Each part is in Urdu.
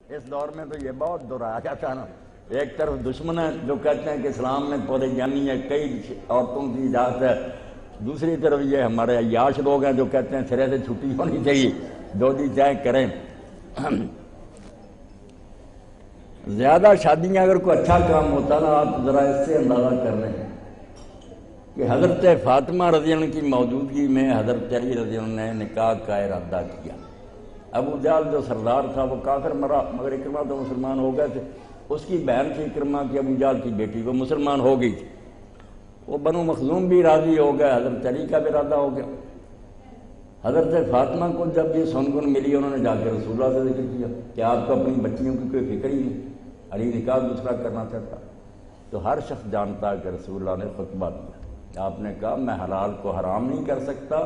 اس دور میں تو یہ بہت دہرایا جاتا ہے نا، ایک طرف دشمن ہے جو کہتے ہیں کہ اسلام میں پولیگامی ہے، کئی عورتوں کی اجازت ہے، دوسری طرف یہ ہمارے عیاش لوگ ہیں جو کہتے ہیں سرے سے چھٹی ہونی چاہیے، جو جی چاہے کریں۔ زیادہ شادیاں اگر کوئی اچھا کام ہوتا نا، آپ ذرا اس سے اندازہ کر رہے ہیں کہ حضرت فاطمہ رضی اللہ عنہ کی موجودگی میں حضرت علی رضی اللہ عنہ نے نکاح کا ارادہ کیا۔ ابو جہل جو سردار تھا وہ کافر مرا، مگر اکرمہ تو مسلمان ہو گئے تھے، اس کی بہن تھی اکرمہ کی ابو جہل کی بیٹی، وہ مسلمان ہو گئی تھی، وہ بنو مخزوم بھی راضی ہو گئے، حضرت علی کا بھی ارادہ ہو گیا۔ حضرت فاطمہ کو جب یہ سنگن ملی، انہوں نے جا کے رسول اللہ سے ذکر کیا کہ آپ کو اپنی بچیوں کی کوئی فکر ہی نہیں، علی نکاح دوسرا کرنا چاہتا۔ تو ہر شخص جانتا ہے کہ رسول اللہ نے خطبہ دیا، آپ نے کہا میں حلال کو حرام نہیں کر سکتا،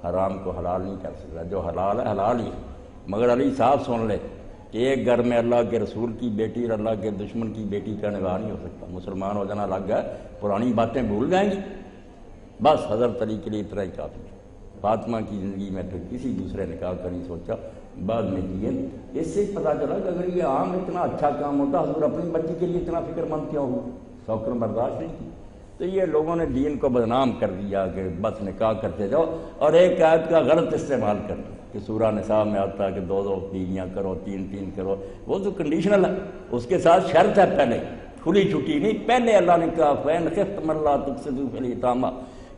حرام کو حلال نہیں کر سکتا، جو حلال ہے حلال ہی ہے۔ مگر علی صاحب سن لے کہ ایک گھر میں اللہ کے رسول کی بیٹی اور اللہ کے دشمن کی بیٹی کا نکاح نہیں ہو سکتا، مسلمان ہو جانا الگ ہے، پرانی باتیں بھول جائیں گی۔ بس حضرت علی کے لیے اتنا ہی کافی ہے۔ فاطمہ کی زندگی میں پھر کسی دوسرے نکاح کا نہیں سوچا، بعد میں دیے۔ اس سے پتہ چلا کہ اگر یہ عام اتنا اچھا کام ہوتا، حضور اپنی بچی کے لیے اتنا فکر مند کیوں ہو، سوکر برداشت نہیں کی۔ تو یہ لوگوں نے دین کو بدنام کر دیا کہ بس نکاح کرتے جاؤ، اور ایک آیت کا غلط استعمال کر دیا کہ سورہ نساء میں آتا ہے کہ 2 بیویاں کرو، 3 کرو، وہ تو کنڈیشنل ہے، اس کے ساتھ شرط ہے پہلے، کھلی چھٹی نہیں۔ پہلے اللہ نے کہا فَإِنْ خِفْتُمْ أَلَّا تُقْسِطُوا فِي الْيَتَامَىٰ،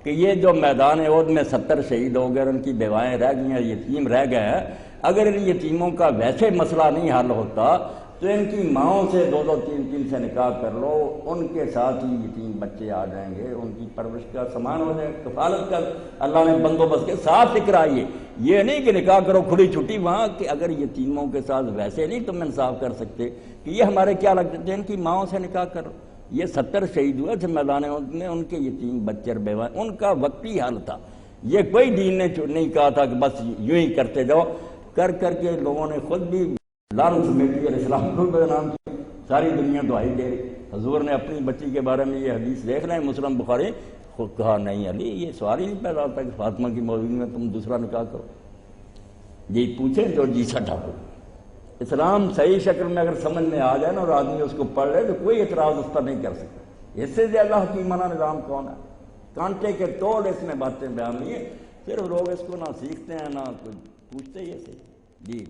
کہ یہ جو میدان عہد میں 70 شہید ہو گئے، ان کی بیوائیں رہ گئی ہیں، یتیم رہ گئے ہیں، اگر ان یتیموں کا ویسے مسئلہ نہیں حل ہوتا تو ان کی ماؤں سے 2 3 سے نکاح کر لو، ان کے ساتھ ہی یتیم بچے آ جائیں گے، ان کی پرورش کا سامان ہو جائے، کفالت کا اللہ نے بندوبست کے صاف فکر آئیے۔ یہ نہیں کہ نکاح کرو کھلی چھٹی وہاں، کہ اگر یتیموں کے ساتھ ویسے نہیں تم انصاف کر سکتے کہ یہ ہمارے کیا لگتے تھے، ان کی ماؤں سے نکاح کرو۔ یہ 70 شہید ہوئے تھے میدان عہد میں، ان کے یتیم بچے اور بیوائیں، ان کا وقتی حال تھا۔ یہ کوئی دین نے نہیں کہا تھا کہ بس یوں ہی کرتے جاؤ۔ کر کے لوگوں نے خود بھی لعنت سمیٹی اور اسلام کو بدنام کیا، ساری دنیا دعائی دے رہی۔ حضور نے اپنی بچی کے بارے میں یہ حدیث دیکھ رہے ہیں مسلم بخاری، خود کہا نہیں علی، یہ سوال ہی نہیں پیدا ہوتا کہ فاطمہ کی موجودگی میں تم دوسرا نکاح کرو۔ یہ پوچھیں جو جی سٹا ہو۔ اسلام صحیح شکل میں اگر سمجھ میں آ جائے نا اور آدمی اس کو پڑھ لے تو کوئی اعتراض اس پر نہیں کر سکتا۔ اس سے زیادہ حکیمانہ نظام کون ہے؟ کانٹے کے توڑ اس میں باتیں بیان نہیں ہیں، صرف لوگ اس کو نہ سیکھتے ہیں نہ کوئی پوچھتے ہی ایسے۔ جی